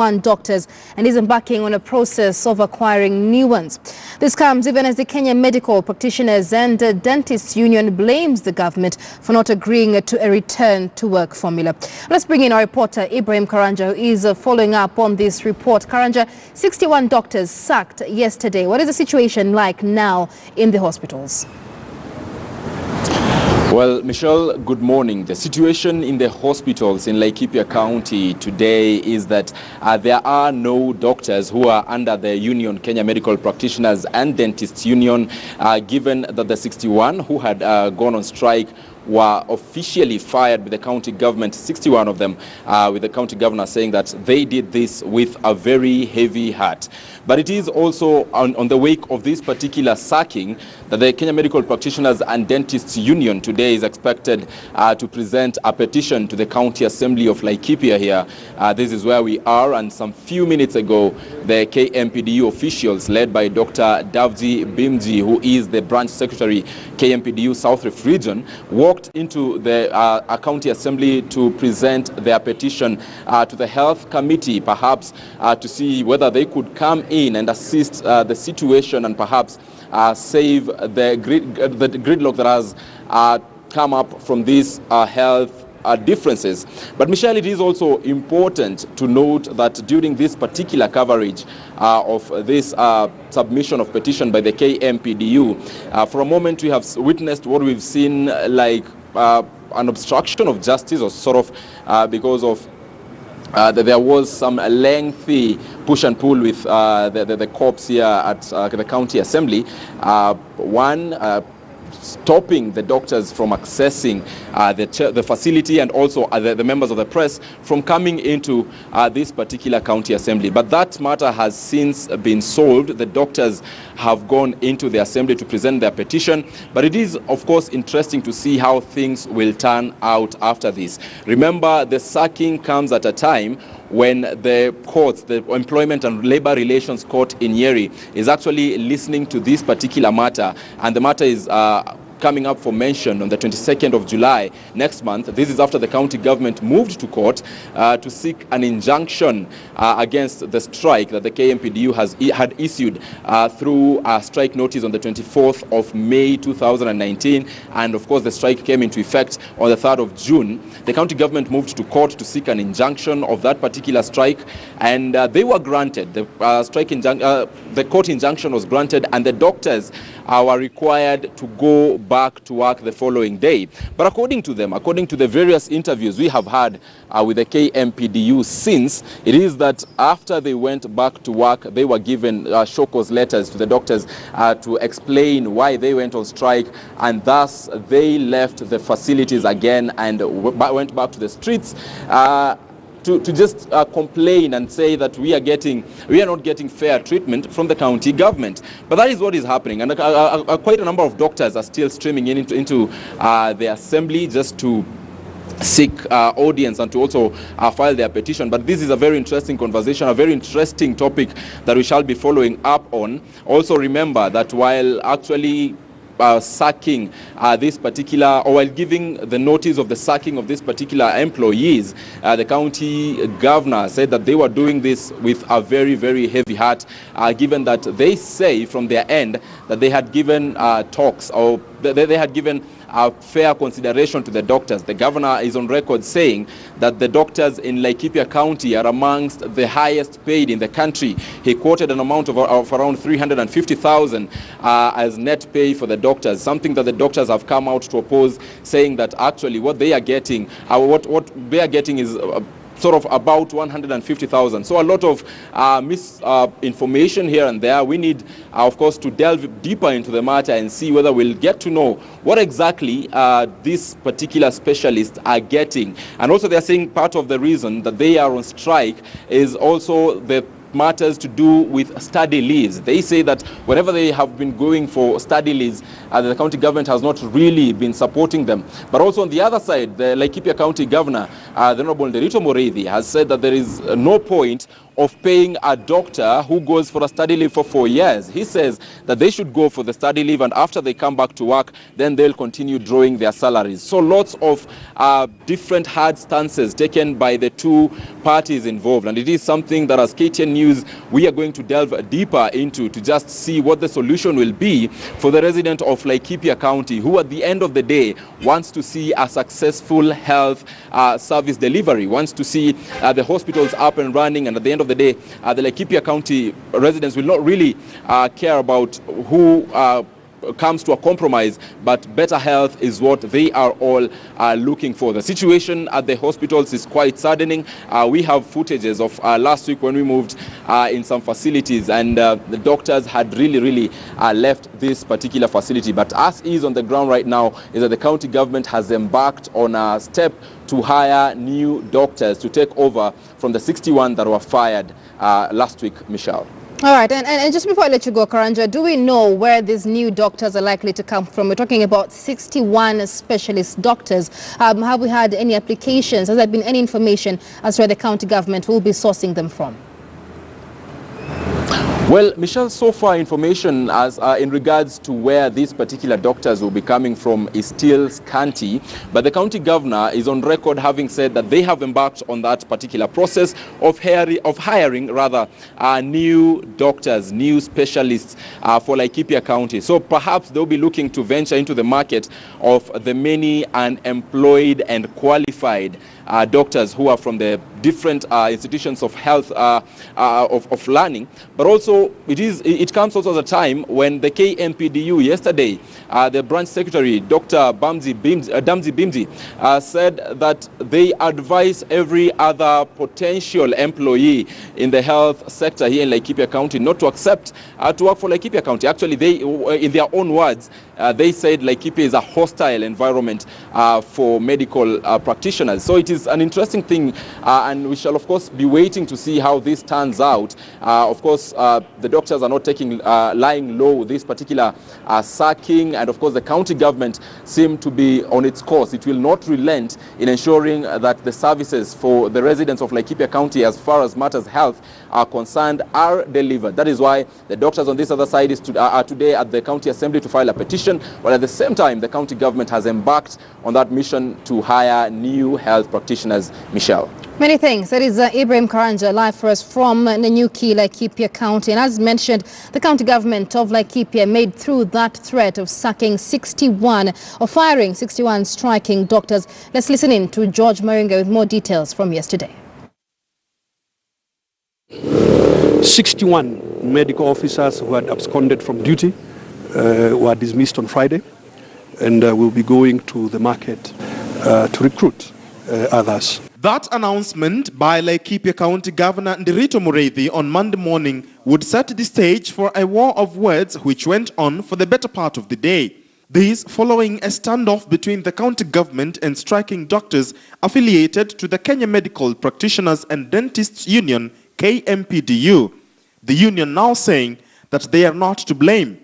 doctors and is embarking on a process of acquiring new ones. This comes even as the Kenya Medical Practitioners and Dentists Union blames the government for not agreeing to a return to work formula. Let's bring in our reporter Ibrahim Karanja, who is following up on this report. Karanja, 61 doctors sacked yesterday. What is the situation like now in the hospitals? Well, Michelle, good morning. The situation in the hospitals in Laikipia County today is that there are no doctors who are under the union, Kenya Medical Practitioners and Dentists Union, given that the 61 who had gone on strike were officially fired by the county government, 61 of them, with the county governor saying that they did this with a very heavy heart. But it is also on the wake of this particular sacking that the Kenya Medical Practitioners and Dentists Union today is expected to present a petition to the County Assembly of Laikipia here. This is where we are, and some few minutes ago, the KMPDU officials led by Dr. Davji Bimji, who is the branch secretary, KMPDU South Rift Region, walked into the County Assembly to present their petition to the Health Committee, perhaps to see whether they could come in and assist the situation and perhaps save the gridlock that has come up from these health differences. But Michelle, it is also important to note that during this particular coverage of this submission of petition by the KMPDU, for a moment we have witnessed what we've seen like an obstruction of justice, or sort of because of there was some lengthy push and pull with the cops here at the County Assembly. Stopping the doctors from accessing the facility, and also the members of the press from coming into this particular county assembly. But that matter has since been solved. The doctors have gone into the assembly to present their petition. But it is, of course, interesting to see how things will turn out after this. Remember, the sacking comes at a time when the courts, the Employment and Labor Relations Court in Nyeri, is actually listening to this particular matter, and the matter is coming up for mention on the 22nd of July next month. This is after the county government moved to court to seek an injunction against the strike that the KMPDU had issued through a strike notice on the 24th of May 2019, and of course the strike came into effect on the 3rd of June. The county government moved to court to seek an injunction of that particular strike, and they were granted. The court injunction was granted, and the doctors were required to go back to work the following day. But according to them, according to the various interviews we have had with the KMPDU since, it is that after they went back to work, they were given show cause letters to the doctors to explain why they went on strike, and thus they left the facilities again and went back to the streets to just complain and say that we are not getting fair treatment from the county government. But that is what is happening, and quite a number of doctors are still streaming into the assembly just to seek audience and to also file their petition. But this is a very interesting conversation, a very interesting topic that we shall be following up on. Also remember that while actually sacking this particular, or while giving the notice of the sacking of these particular employees, the county governor said that they were doing this with a very, very heavy heart, given that they say from their end that they had given talks, or they had given fair consideration to the doctors. The governor is on record saying that the doctors in Laikipia County are amongst the highest paid in the country. He quoted an amount of around 350,000 as net pay for the doctors, something that the doctors have come out to oppose, saying that actually what they are getting, is sort of about 150,000. So a lot of misinformation here and there. We need, of course, to delve deeper into the matter and see whether we'll get to know what exactly these particular specialists are getting. And also they're saying part of the reason that they are on strike is also the matters to do with study leaves. They say that whenever they have been going for study leaves, the county government has not really been supporting them. But also on the other side, the Laikipia County Governor, the Honorable Nderito Moreithi, has said that there is no point of paying a doctor who goes for a study leave for 4 years. He says that they should go for the study leave, and after they come back to work, then they'll continue drawing their salaries. So lots of different hard stances taken by the two parties involved, and it is something that as KTN News we are going to delve deeper into to just see what the solution will be for the resident of Laikipia County, who at the end of the day wants to see a successful health service delivery, wants to see the hospitals up and running, and at the end of the day, the Laikipia County residents will not really care about who comes to a compromise, but better health is what they are all looking for. The situation at the hospitals is quite saddening. We have footages of last week when we moved in some facilities, and the doctors had really left this particular facility. But as is on the ground right now is that the county government has embarked on a step to hire new doctors to take over from the 61 that were fired last week, Michelle. All right, and just before I let you go, Karanja, do we know where these new doctors are likely to come from? We're talking about 61 specialist doctors. Have we had any applications? Has there been any information as to where the county government will be sourcing them from? Well, Michelle, so far information as in regards to where these particular doctors will be coming from is still scanty, but the county governor is on record having said that they have embarked on that particular process of hiring new doctors, new specialists for Laikipia County. So perhaps they'll be looking to venture into the market of the many unemployed and qualified doctors who are from the different institutions of health, of learning, but also it comes also at a time when the KMPDU yesterday, the branch secretary, Dr. Damzi Bimzi, said that they advise every other potential employee in the health sector here in Laikipia County not to accept to work for Laikipia County. Actually, they, in their own words, they said Laikipia is a hostile environment for medical practitioners. So it is an interesting thing, and we shall of course be waiting to see how this turns out. Of course, the doctors are not lying low with this particular sacking, and of course the county government seem to be on its course. It will not relent in ensuring that the services for the residents of Laikipia County, as far as matters health are concerned, are delivered. That is why the doctors on this other side are today at the county assembly to file a petition, while at the same time the county government has embarked on that mission to hire new health practitioners. Michelle. Many thanks. That is Ibrahim Karanja live for us from Nanyuki, Laikipia County. And as mentioned, the county government of Laikipia made through that threat of firing 61 striking doctors. Let's listen in to George Maringa with more details from yesterday. 61 medical officers who had absconded from duty were dismissed on Friday, and will be going to the market to recruit others. That announcement by Laikipia County Governor Ndirito Mureithi on Monday morning would set the stage for a war of words which went on for the better part of the day. This following a standoff between the county government and striking doctors affiliated to the Kenya Medical Practitioners and Dentists Union, KMPDU. The union now saying that they are not to blame.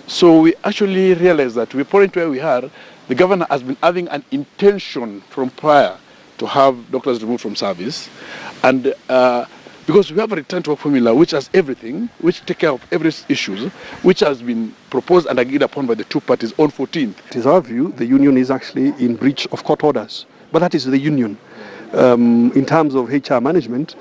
So we actually realized that we point where we are, the governor has been having an intention from prior to have doctors removed from service, and because we have a return to work formula which has everything, which take care of every issue, which has been proposed and agreed upon by the two parties on 14th. It is our view the union is actually in breach of court orders, but that is the union. In terms of HR management,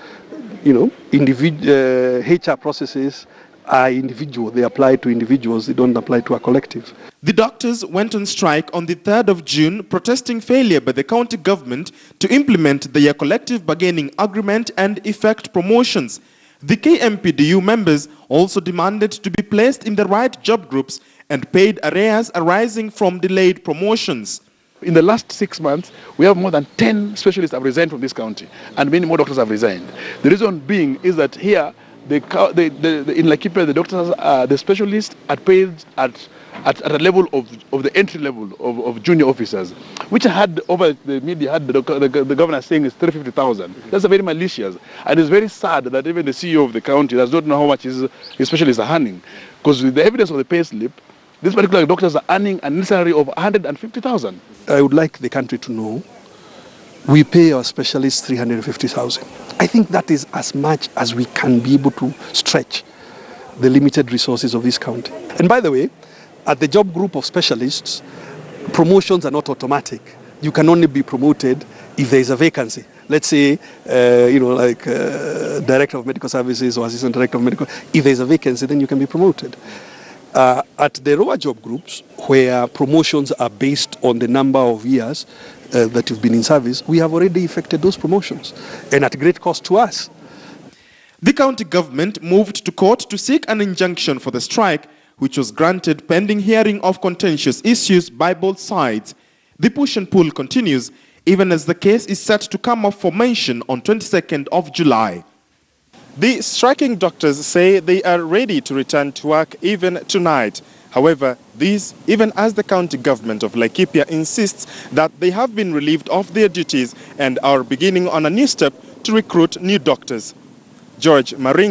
you know, HR processes are individual. They apply to individuals. They don't apply to a collective. The doctors went on strike on the 3rd of June, protesting failure by the county government to implement their collective bargaining agreement and effect promotions. The KMPDU members also demanded to be placed in the right job groups and paid arrears arising from delayed promotions. In the last 6 months, we have more than 10 specialists have resigned from this county, and many more doctors have resigned. The reason being is that here, in Laikipia, the doctors, the specialists are paid at a level of the entry level of junior officers, which I had over the media, had the governor saying is 350,000. That's a very malicious, and it's very sad that even the CEO of the county does not know how much his specialists are earning, because with the evidence of the pay slip, these particular doctors are earning a salary of 150,000. I would like the country to know we pay our specialists 350,000. I think that is as much as we can be able to stretch the limited resources of this county. And by the way, at the job group of specialists, promotions are not automatic. You can only be promoted if there is a vacancy. Let's say, Director of Medical Services or Assistant Director of Medical, if there is a vacancy, then you can be promoted. At the lower job groups, where promotions are based on the number of years that you've been in service, we have already effected those promotions, and at great cost to us. The county government moved to court to seek an injunction for the strike, which was granted pending hearing of contentious issues by both sides. The push and pull continues, even as the case is set to come up for mention on 22nd of July. The striking doctors say they are ready to return to work even tonight. However, this even as the county government of Laikipia insists that they have been relieved of their duties and are beginning on a new step to recruit new doctors. George Maring